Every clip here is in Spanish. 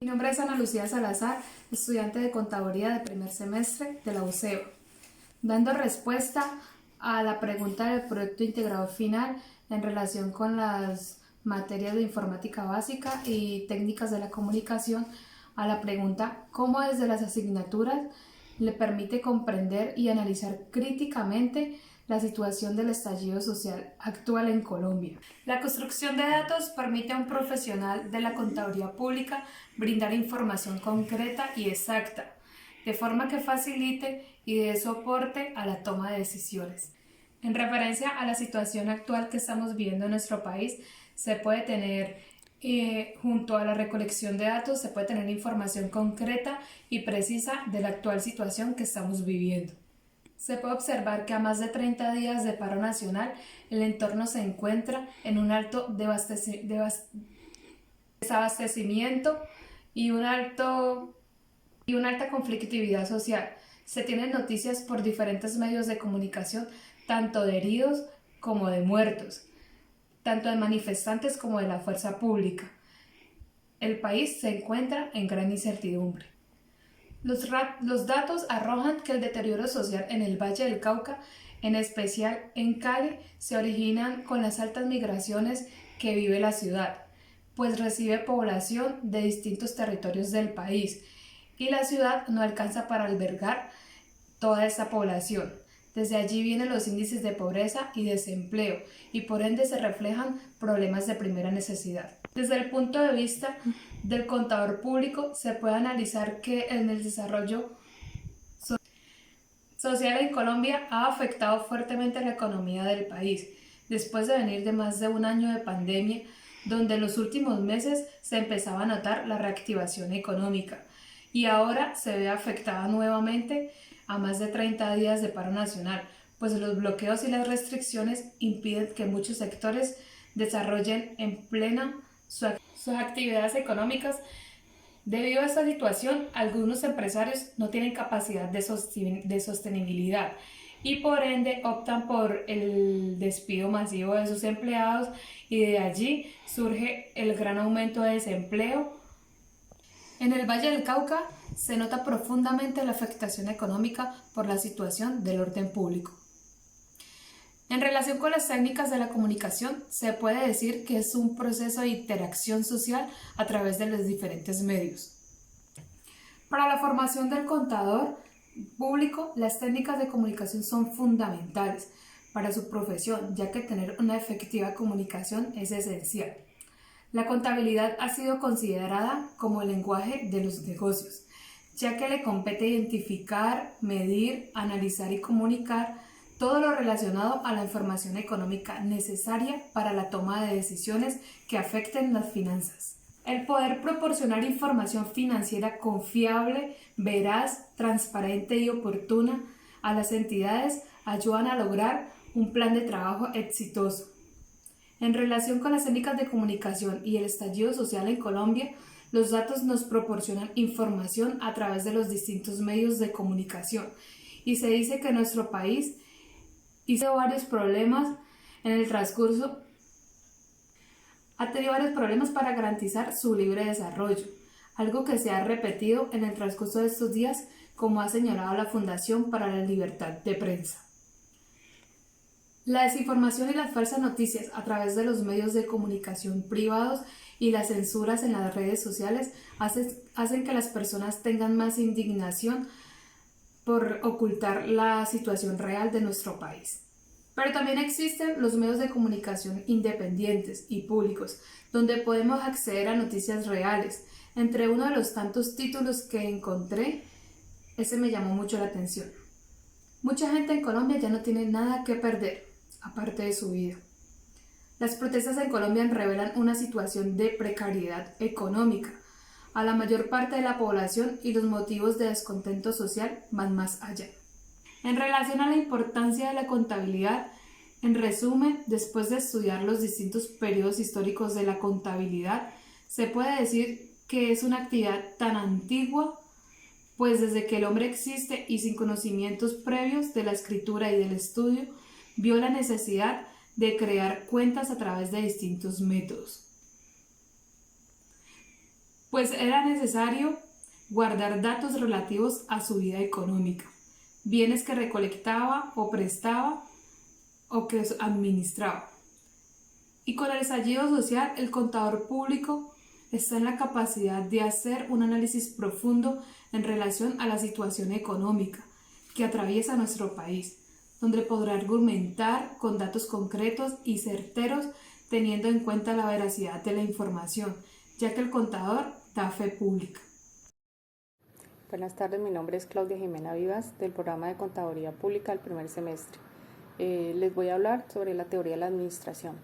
Mi nombre es Ana Lucía Salazar, estudiante de Contaduría de primer semestre de la UCEBA, dando respuesta a la pregunta del proyecto integrador final en relación con las materias de informática básica y técnicas de la comunicación, a la pregunta ¿cómo desde las asignaturas le permite comprender y analizar críticamente la situación del estallido social actual en Colombia? La construcción de datos permite a un profesional de la contaduría pública brindar información concreta y exacta, de forma que facilite y dé soporte a la toma de decisiones. En referencia a la situación actual que estamos viviendo en nuestro país, se puede tener, junto a la recolección de datos, se puede tener información concreta y precisa de la actual situación que estamos viviendo. Se puede observar que a más de 30 días de paro nacional, el entorno se encuentra en un alto desabastecimiento y una alta conflictividad social. Se tienen noticias por diferentes medios de comunicación, tanto de heridos como de muertos, tanto de manifestantes como de la fuerza pública. El país se encuentra en gran incertidumbre. Los datos arrojan que el deterioro social en el Valle del Cauca, en especial en Cali, se originan con las altas migraciones que vive la ciudad, pues recibe población de distintos territorios del país y la ciudad no alcanza para albergar toda esta población. Desde allí vienen los índices de pobreza y desempleo y por ende se reflejan problemas de primera necesidad. Desde el punto de vista del contador público se puede analizar que en el desarrollo social en Colombia ha afectado fuertemente la economía del país, después de venir de más de un año de pandemia, donde en los últimos meses se empezaba a notar la reactivación económica y ahora se ve afectada nuevamente a más de 30 días de paro nacional, pues los bloqueos y las restricciones impiden que muchos sectores desarrollen en plena sus actividades económicas. Debido a esta situación, algunos empresarios no tienen capacidad de sostenibilidad y por ende optan por el despido masivo de sus empleados y de allí surge el gran aumento de desempleo. En el Valle del Cauca se nota profundamente la afectación económica por la situación del orden público. En relación con las técnicas de la comunicación, se puede decir que es un proceso de interacción social a través de los diferentes medios. Para la formación del contador público, las técnicas de comunicación son fundamentales para su profesión, ya que tener una efectiva comunicación es esencial. La contabilidad ha sido considerada como el lenguaje de los negocios, ya que le compete identificar, medir, analizar y comunicar todo lo relacionado a la información económica necesaria para la toma de decisiones que afecten las finanzas. El poder proporcionar información financiera confiable, veraz, transparente y oportuna a las entidades ayudan a lograr un plan de trabajo exitoso. En relación con las técnicas de comunicación y el estallido social en Colombia, los datos nos proporcionan información a través de los distintos medios de comunicación y se dice que nuestro país hizo varios problemas en el transcurso, ha tenido varios problemas para garantizar su libre desarrollo, algo que se ha repetido en el transcurso de estos días, como ha señalado la Fundación para la Libertad de Prensa. La desinformación y las falsas noticias a través de los medios de comunicación privados y las censuras en las redes sociales hacen que las personas tengan más indignación por ocultar la situación real de nuestro país. Pero también existen los medios de comunicación independientes y públicos, donde podemos acceder a noticias reales. Entre uno de los tantos títulos que encontré, ese me llamó mucho la atención. Mucha gente en Colombia ya no tiene nada que perder, aparte de su vida. Las protestas en Colombia revelan una situación de precariedad económica a la mayor parte de la población y los motivos de descontento social van más allá. En relación a la importancia de la contabilidad, en resumen, después de estudiar los distintos periodos históricos de la contabilidad, se puede decir que es una actividad tan antigua, pues desde que el hombre existe y sin conocimientos previos de la escritura y del estudio, vio la necesidad de crear cuentas a través de distintos métodos. pues era necesario guardar datos relativos a su vida económica, bienes que recolectaba o prestaba o que administraba. Y con el estallido social, el contador público está en la capacidad de hacer un análisis profundo en relación a la situación económica que atraviesa nuestro país, donde podrá argumentar con datos concretos y certeros teniendo en cuenta la veracidad de la información, ya que el contador da fe pública. Buenas tardes, mi nombre es Claudia Jimena Vivas del programa de Contaduría Pública del primer semestre. Les voy a hablar sobre la teoría de la administración.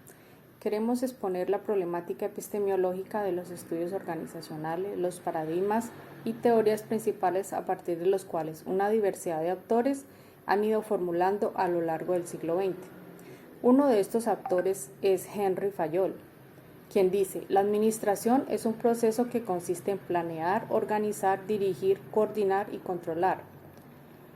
Queremos exponer la problemática epistemológica de los estudios organizacionales, los paradigmas y teorías principales a partir de los cuales una diversidad de autores han ido formulando a lo largo del siglo XX. Uno de estos autores es Henry Fayol, quien dice: la administración es un proceso que consiste en planear, organizar, dirigir, coordinar y controlar.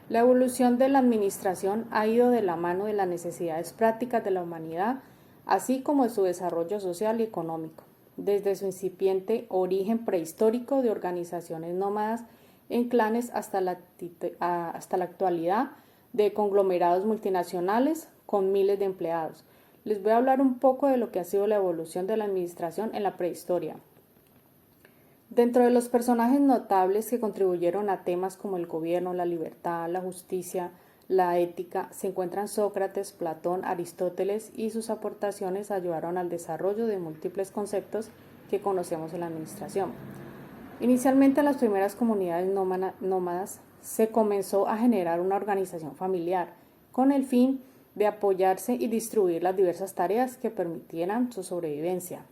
La evolución de la administración ha ido de la mano de las necesidades prácticas de la humanidad, así como de su desarrollo social y económico, desde su incipiente origen prehistórico de organizaciones nómadas en clanes hasta la actualidad de conglomerados multinacionales con miles de empleados. Les voy a hablar un poco de lo que ha sido la evolución de la administración en la prehistoria. Dentro de los personajes notables que contribuyeron a temas como el gobierno, la libertad, la justicia, la ética, se encuentran Sócrates, Platón, Aristóteles, y sus aportaciones ayudaron al desarrollo de múltiples conceptos que conocemos en la administración. Inicialmente en las primeras comunidades nómadas se comenzó a generar una organización familiar con el fin de apoyarse y distribuir las diversas tareas que permitieran su sobrevivencia.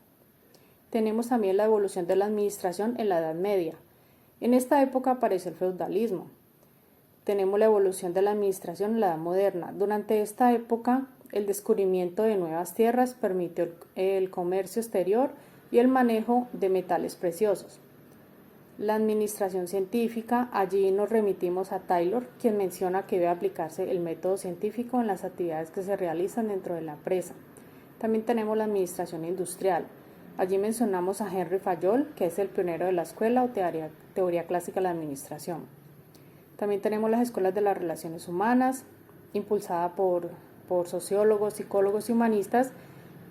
Tenemos también la evolución de la administración en la Edad Media. En esta época apareció el feudalismo. Tenemos la evolución de la administración en la Edad Moderna. Durante esta época, el descubrimiento de nuevas tierras permitió el comercio exterior y el manejo de metales preciosos. La administración científica, allí nos remitimos a Taylor, quien menciona que debe aplicarse el método científico en las actividades que se realizan dentro de la empresa. También tenemos la administración industrial. Allí mencionamos a Henry Fayol, que es el pionero de la escuela o teoría clásica de la administración. También tenemos las escuelas de las relaciones humanas, impulsada por sociólogos, psicólogos y humanistas,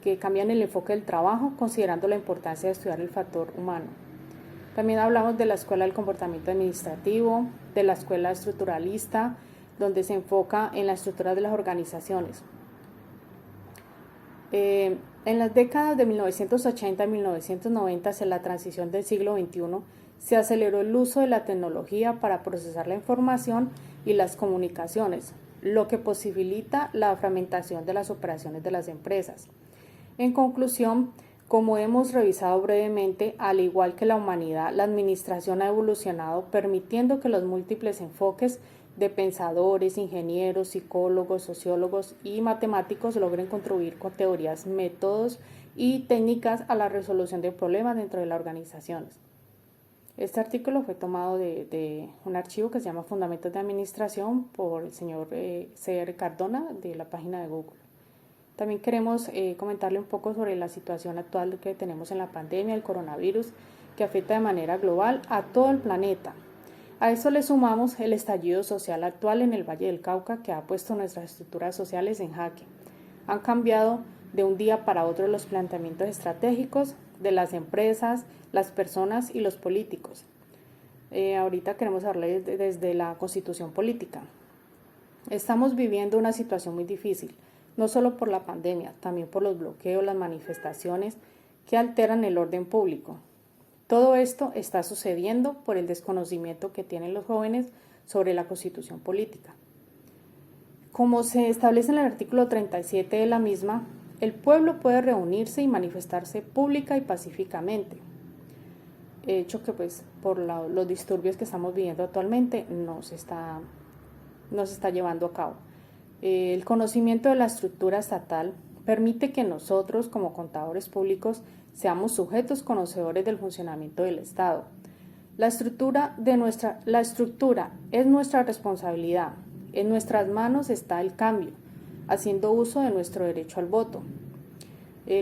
que cambian el enfoque del trabajo, considerando la importancia de estudiar el factor humano. También hablamos de la escuela del comportamiento administrativo, de la escuela estructuralista, donde se enfoca en la estructura de las organizaciones. En las décadas de 1980 y 1990, hacia la transición del siglo XXI, se aceleró el uso de la tecnología para procesar la información y las comunicaciones, lo que posibilita la fragmentación de las operaciones de las empresas. En conclusión, como hemos revisado brevemente, al igual que la humanidad, la administración ha evolucionado permitiendo que los múltiples enfoques de pensadores, ingenieros, psicólogos, sociólogos y matemáticos logren contribuir con teorías, métodos y técnicas a la resolución de problemas dentro de las organizaciones. Este artículo fue tomado de un archivo que se llama Fundamentos de Administración por el señor C.R. Cardona de la página de Google. También queremos comentarle un poco sobre la situación actual que tenemos en la pandemia del coronavirus, que afecta de manera global a todo el planeta. A eso le sumamos el estallido social actual en el Valle del Cauca, que ha puesto nuestras estructuras sociales en jaque. Han cambiado de un día para otro los planteamientos estratégicos de las empresas, las personas y los políticos. Ahorita queremos hablar desde la constitución política. Estamos viviendo una situación muy difícil, no solo por la pandemia, también por los bloqueos, las manifestaciones que alteran el orden público. Todo esto está sucediendo por el desconocimiento que tienen los jóvenes sobre la constitución política. Como se establece en el artículo 37 de la misma, el pueblo puede reunirse y manifestarse pública y pacíficamente, hecho que por los disturbios que estamos viviendo actualmente no se está llevando a cabo. El conocimiento de la estructura estatal permite que nosotros, como contadores públicos, seamos sujetos conocedores del funcionamiento del Estado. La estructura es nuestra responsabilidad. En nuestras manos está el cambio, haciendo uso de nuestro derecho al voto.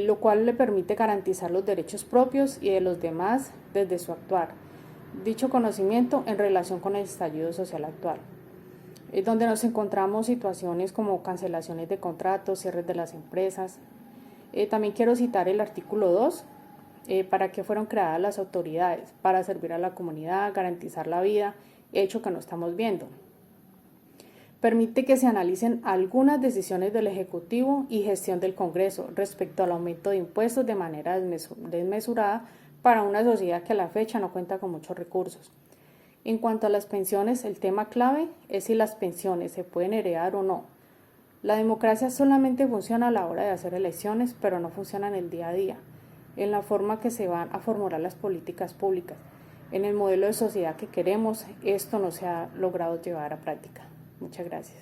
lo cual le permite garantizar los derechos propios y de los demás desde su actuar. Dicho conocimiento en relación con el estallido social actual, donde nos encontramos situaciones como cancelaciones de contratos, cierres de las empresas. También quiero citar el artículo 2, para qué fueron creadas las autoridades: para servir a la comunidad, garantizar la vida, hecho que no estamos viendo. Permite que se analicen algunas decisiones del Ejecutivo y gestión del Congreso respecto al aumento de impuestos de manera desmesurada para una sociedad que a la fecha no cuenta con muchos recursos. En cuanto a las pensiones, el tema clave es si las pensiones se pueden heredar o no. La democracia solamente funciona a la hora de hacer elecciones, pero no funciona en el día a día, en la forma que se van a formular las políticas públicas. En el modelo de sociedad que queremos, esto no se ha logrado llevar a práctica. Muchas gracias.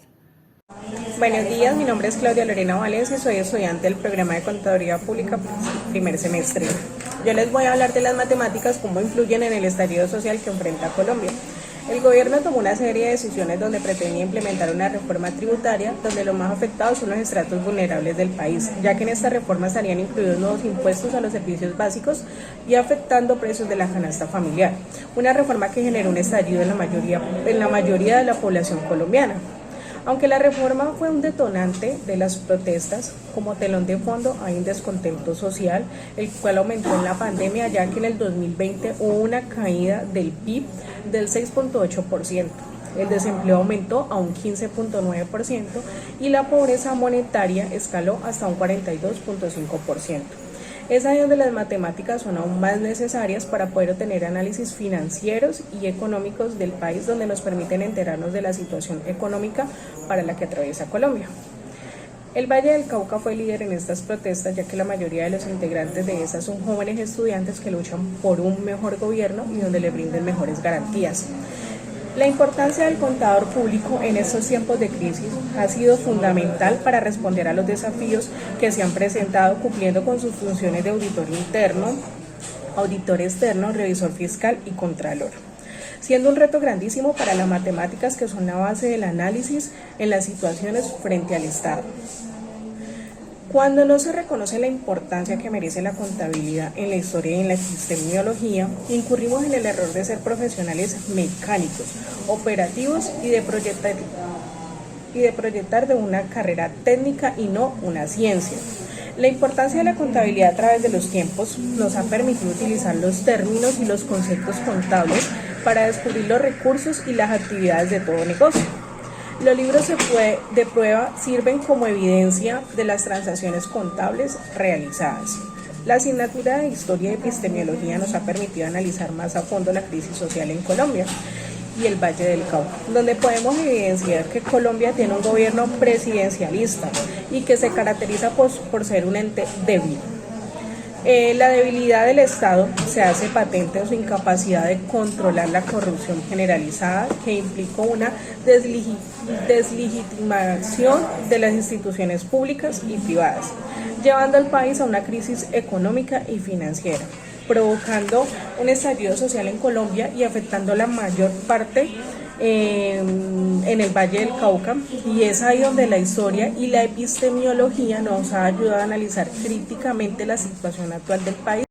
Buenos días, mi nombre es Claudia Lorena Valencia y soy estudiante del programa de Contaduría Pública primer semestre. Yo les voy a hablar de las matemáticas, cómo influyen en el estallido social que enfrenta Colombia. El gobierno tomó una serie de decisiones donde pretendía implementar una reforma tributaria donde los más afectados son los estratos vulnerables del país, ya que en esta reforma estarían incluidos nuevos impuestos a los servicios básicos y afectando precios de la canasta familiar. Una reforma que generó un estallido en la mayoría de la población colombiana. Aunque la reforma fue un detonante de las protestas, como telón de fondo hay un descontento social, el cual aumentó en la pandemia, ya que en el 2020 hubo una caída del PIB del 6.8%. El desempleo aumentó a un 15.9% y la pobreza monetaria escaló hasta un 42.5%. Es ahí donde las matemáticas son aún más necesarias para poder obtener análisis financieros y económicos del país, donde nos permiten enterarnos de la situación económica para la que atraviesa Colombia. El Valle del Cauca fue líder en estas protestas, ya que la mayoría de los integrantes de esas son jóvenes estudiantes que luchan por un mejor gobierno y donde le brinden mejores garantías. La importancia del contador público en estos tiempos de crisis ha sido fundamental para responder a los desafíos que se han presentado, cumpliendo con sus funciones de auditor interno, auditor externo, revisor fiscal y contralor, siendo un reto grandísimo para las matemáticas, que son la base del análisis en las situaciones frente al Estado. Cuando no se reconoce la importancia que merece la contabilidad en la historia y en la epistemología, incurrimos en el error de ser profesionales mecánicos, operativos y de proyectar de una carrera técnica y no una ciencia. La importancia de la contabilidad a través de los tiempos nos ha permitido utilizar los términos y los conceptos contables para descubrir los recursos y las actividades de todo negocio. Los libros de prueba sirven como evidencia de las transacciones contables realizadas. La asignatura de Historia y Epistemología nos ha permitido analizar más a fondo la crisis social en Colombia y el Valle del Cauca, donde podemos evidenciar que Colombia tiene un gobierno presidencialista y que se caracteriza por ser un ente débil. La debilidad del Estado se hace patente en su incapacidad de controlar la corrupción generalizada, que implicó una deslegitimación de las instituciones públicas y privadas, llevando al país a una crisis económica y financiera, provocando un estallido social en Colombia y afectando la mayor parte en el Valle del Cauca, y es ahí donde la historia y la epistemología nos ha ayudado a analizar críticamente la situación actual del país.